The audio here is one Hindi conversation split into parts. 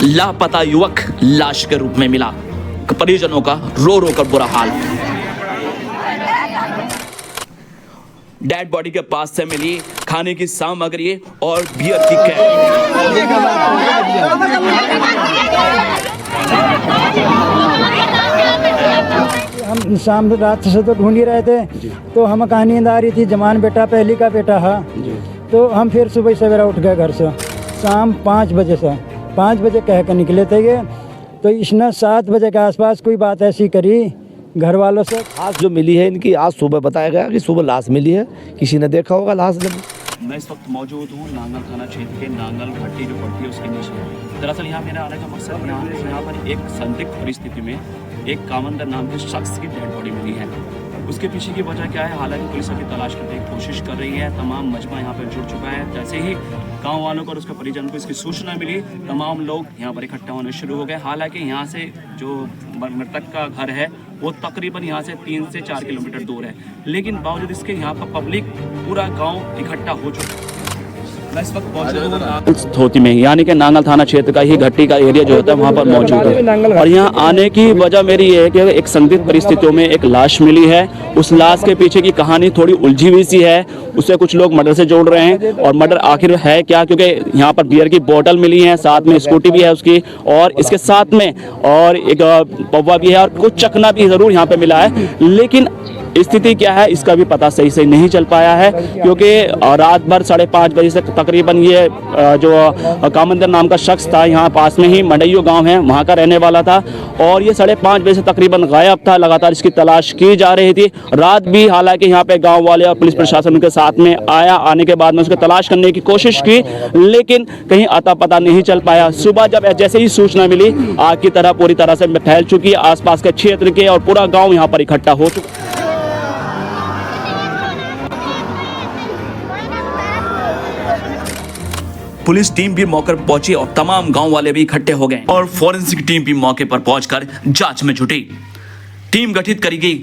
लापता युवक लाश के रूप में मिला, परिजनों का रो रो कर बुरा हाल। डेड बॉडी के पास से मिली खाने की सामग्री और बियर की कैन। हम शाम रात से तो ढूंढ ही रहे थे, तो हमें कहाँ नींद आ रही थी। जमान बेटा पहली का बेटा है, तो हम फिर सुबह सवेरा उठ गए घर से। शाम 5 बजे से 5 बजे कह कर निकले थे, तो इसने 7 बजे के आसपास कोई बात ऐसी करी घर वालों से। लाश जो मिली है इनकी आज सुबह बताया गया कि सुबह लाश मिली है, किसी ने देखा होगा लाश। जब मैं इस वक्त मौजूद हूँ नांगल थाना क्षेत्र के नांगल घाटी जो पड़ती है उसके नीचे। दरअसल यहाँ मेरा आने का मकसद यहाँ पर एक संदिग्ध परिस्थिति में एक कामंदर नाम के शख्स की डेड बॉडी मिली है। उसके पीछे की वजह क्या है, हालांकि पुलिस अभी तलाश करने की कोशिश कर रही है। तमाम मजमा यहाँ पर जुड़ चुका है। जैसे ही गांव वालों को और उसके परिजन को इसकी सूचना मिली, तमाम लोग यहाँ पर इकट्ठा होने शुरू हो गए। हालांकि यहाँ से जो मृतक का घर है वो तकरीबन यहाँ से 3 से 4 किलोमीटर दूर है, लेकिन बावजूद इसके यहाँ पर पब्लिक पूरा गाँव इकट्ठा हो चुका है। मैं इस वक्त पहुंचा धोती में, यानी कि नांगल थाना क्षेत्र का ही घट्टी का एरिया जो होता है वहाँ पर मौजूद है। और यहाँ आने की वजह मेरी ये है कि एक संदिग्ध परिस्थितियों में एक लाश मिली है। उस लाश के पीछे की कहानी थोड़ी उलझी हुई सी है। उसे कुछ लोग मर्डर से जोड़ रहे हैं, और मर्डर आखिर है क्या, क्योंकि यहाँ पर बियर की बोतल मिली है, साथ में स्कूटी भी है उसकी, और इसके साथ में और एक पौवा भी है और कुछ चकना भी जरूर यहाँ पे मिला है। लेकिन स्थिति क्या है इसका भी पता सही से नहीं चल पाया है, क्योंकि रात भर 5:30 बजे से तकरीबन ये जो कामंदर नाम का शख्स था, यहाँ पास में ही मंडैयो गांव है, वहाँ का रहने वाला था, और ये 5:30 बजे से तकरीबन गायब था। लगातार इसकी तलाश की जा रही थी। रात भी हालांकि यहाँ पे गांव वाले और पुलिस प्रशासन के साथ में आया। आने के बाद में उसको तलाश करने की कोशिश की, लेकिन कहीं अता पता नहीं चल पाया। सुबह जब जैसे ही सूचना मिली, आग की तरह पूरी तरह से फैल चुकी है आसपास के क्षेत्र के, और पूरा गाँव यहाँ पर इकट्ठा हो चुका। पुलिस टीम भी मौके पर पहुंची और तमाम गांव वाले भी इकट्ठे हो गए, और फॉरेंसिक टीम भी मौके पर पहुंचकर जांच में जुटी। टीम गठित करी गई,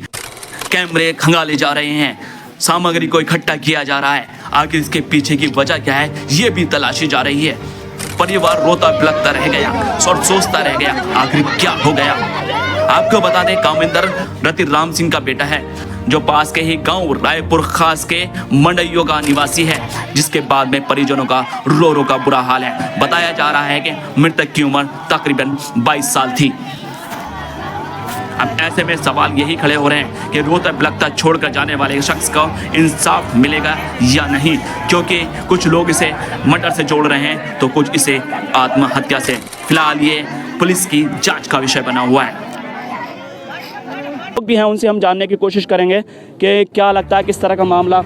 कैमरे खंगाले जा रहे हैं, सामग्री को इकट्ठा किया जा रहा है। आखिर इसके पीछे की वजह क्या है ये भी तलाशी जा रही है। परिवार रोता बिलखता रह गया और सोचता रह गया आखिर क्या हो गया। आपको बता दें कामेंद्र रति राम सिंह का बेटा है, जो पास के ही गांव रायपुर खास के मंडैयो का निवासी है, जिसके बाद में परिजनों का रो रो का बुरा हाल है। बताया जा रहा है कि मृतक की उम्र तकरीबन 22 साल थी। अब ऐसे में सवाल यही खड़े हो रहे हैं कि रोता बिलखता छोड़कर जाने वाले शख्स को इंसाफ मिलेगा या नहीं, क्योंकि कुछ लोग इसे मर्डर से जोड़ रहे हैं तो कुछ इसे आत्महत्या से। फिलहाल ये पुलिस की जांच का विषय बना हुआ है। भी हैं, उनसे हम जानने की कोशिश करेंगे कि क्या लगता है किस तरह का मामला।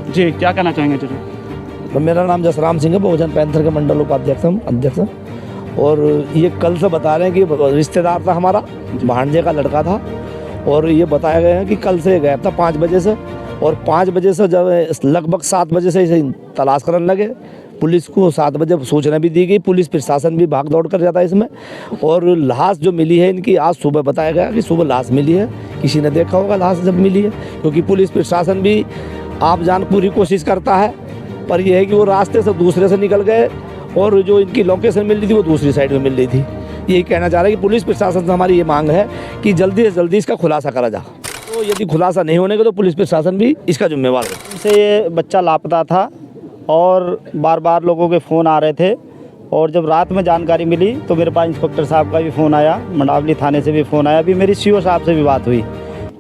जी क्या कहना चाहेंगे? जी मेरा नाम जसराम सिंह है, बहुजन पैंथर के मंडल उपाध्यक्ष अध्यक्ष। और ये कल से बता रहे हैं कि रिश्तेदार था हमारा, भांजे का लड़का था, और ये बताया गया है कि कल से गया था 5 बजे से, और 5 बजे से जब लगभग 7 बजे से इसे तलाश करने लगे। पुलिस को 7 बजे सूचना भी दी गई, पुलिस प्रशासन भी भाग दौड़ कर जाता है इसमें। और लाश जो मिली है इनकी आज सुबह बताया गया कि सुबह लाश मिली है, किसी ने देखा होगा लाश जब मिली है, क्योंकि पुलिस प्रशासन भी आप जान पूरी कोशिश करता है, पर यह है कि वो रास्ते से दूसरे से निकल गए, और जो इनकी लोकेशन मिल रही थी वो दूसरी साइड में मिल रही थी। यही कहना चाह रहे हैं कि पुलिस प्रशासन से हमारी ये मांग है कि जल्दी से जल्दी इसका खुलासा करा जाए। तो यदि खुलासा नहीं होने का तो पुलिस प्रशासन भी इसका जिम्मेवार है। इनसे ये बच्चा लापता था और बार बार लोगों के फ़ोन आ रहे थे, और जब रात में जानकारी मिली तो मेरे पास इंस्पेक्टर साहब का भी फ़ोन आया, मंडावली थाने से भी फ़ोन आया। अभी मेरी सीओ साहब से भी बात हुई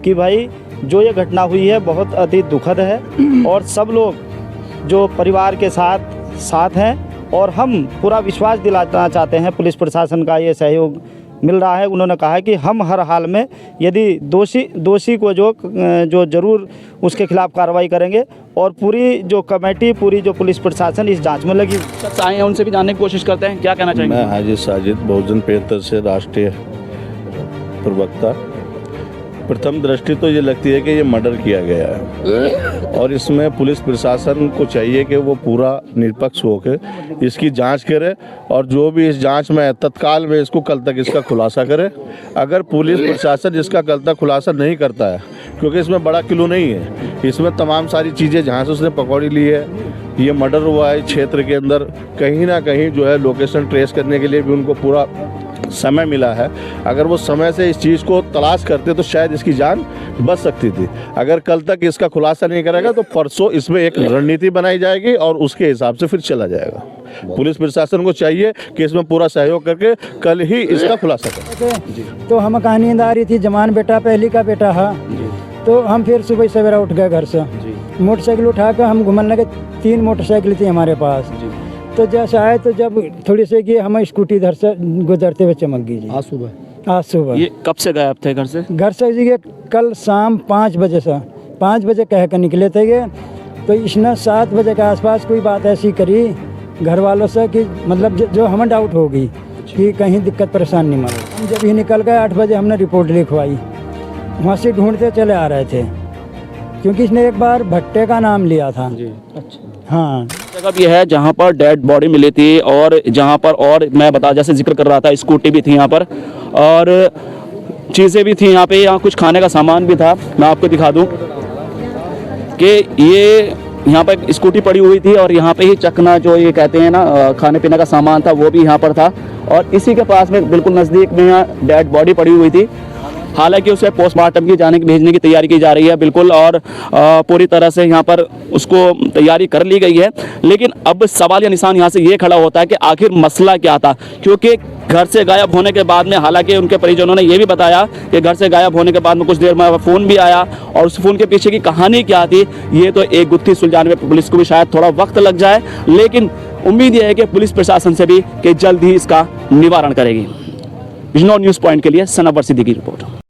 कि भाई जो ये घटना हुई है बहुत अति दुखद है, और सब लोग जो परिवार के साथ हैं, और हम पूरा विश्वास दिलाना चाहते हैं पुलिस प्रशासन का ये सहयोग मिल रहा है। उन्होंने कहा है कि हम हर हाल में यदि दोषी को जो ज़रूर उसके खिलाफ कार्रवाई करेंगे, और पूरी जो कमेटी, पूरी जो पुलिस प्रशासन इस जांच में लगी। शख्स आए हैं, उनसे भी जानने की कोशिश करते हैं। क्या कहना चाहेंगे? मैं हाजी साजिद बहुजन पैंथर से राष्ट्रीय प्रवक्ता। प्रथम दृष्टि तो ये लगती है कि ये मर्डर किया गया है और इसमें पुलिस प्रशासन को चाहिए कि वो पूरा निष्पक्ष होकर इसकी जांच करे और जो भी इस जांच में तत्काल में इसको कल तक इसका खुलासा करे। अगर पुलिस प्रशासन इसका कल तक खुलासा नहीं करता है, क्योंकि इसमें बड़ा क्लू नहीं है, इसमें तमाम सारी चीज़ें जहाँ से उसने पकौड़ी ली है, ये मर्डर हुआ है क्षेत्र के अंदर, कहीं ना कहीं जो है लोकेशन ट्रेस करने के लिए भी उनको पूरा समय मिला है। अगर वो समय से इस चीज़ को तलाश करते तो शायद इसकी जान बच सकती थी। अगर कल तक इसका खुलासा नहीं करेगा तो परसों इसमें एक रणनीति बनाई जाएगी और उसके हिसाब से फिर चला जाएगा। पुलिस प्रशासन को चाहिए कि इसमें पूरा सहयोग करके कल ही इसका खुलासा करें। तो हम कहा नींद आ रही थी, जमान बेटा पहली का बेटा है, तो हम फिर सुबह सवेरा उठ गए घर से, मोटरसाइकिल उठा कर हम घूमने लगे। 3 मोटरसाइकिल थी हमारे पास। तो जैसे आए तो जब थोड़ी से कि हम स्कूटी इधर से गुजरते हुए चमक गई जी। आज सुबह ये कब से गायब थे घर से? घर से जी ये कल शाम 5 बजे से 5 बजे कह कर निकले थे ये। तो इसने 7 बजे के आसपास कोई बात ऐसी करी घर वालों से कि मतलब जो हमें डाउट हो गई कि कहीं दिक्कत परेशान नहीं मारे। हम जब ही निकल गए 8 बजे हमने रिपोर्ट लिखवाई, वहाँ से ढूंढते चले आ रहे थे क्योंकि इसने एक बार भट्टे का नाम लिया था। अच्छा हाँ, जगह भी है जहाँ पर डेड बॉडी मिली थी और जहाँ पर और मैं बता जैसे जिक्र कर रहा था स्कूटी भी थी यहाँ पर और चीज़ें भी थी यहाँ पे। यहाँ कुछ खाने का सामान भी था। मैं आपको दिखा दूँ कि ये यहाँ पर स्कूटी पड़ी हुई थी और यहाँ पे ही चखना जो ये कहते हैं ना खाने पीने का सामान था वो भी यहाँ पर था और इसी के पास में बिल्कुल नज़दीक में यहाँ डेड बॉडी पड़ी हुई थी। हालांकि उसे पोस्टमार्टम की भेजने की तैयारी की जा रही है बिल्कुल और पूरी तरह से यहाँ पर उसको तैयारी कर ली गई है। लेकिन अब सवालिया निशान यहाँ से ये खड़ा होता है कि आखिर मसला क्या था, क्योंकि घर से गायब होने के बाद में हालांकि उनके परिजनों ने ये भी बताया कि घर से गायब होने के बाद में कुछ देर में फ़ोन भी आया और उस फ़ोन के पीछे की कहानी क्या थी ये तो एक गुत्थी सुलझाने में पुलिस को भी शायद थोड़ा वक्त लग जाए। लेकिन उम्मीद यह है कि पुलिस प्रशासन से भी कि जल्द ही इसका निवारण करेगी। विजनौर न्यूज़ पॉइंट के लिए सनावर सिद्दीकी की रिपोर्ट।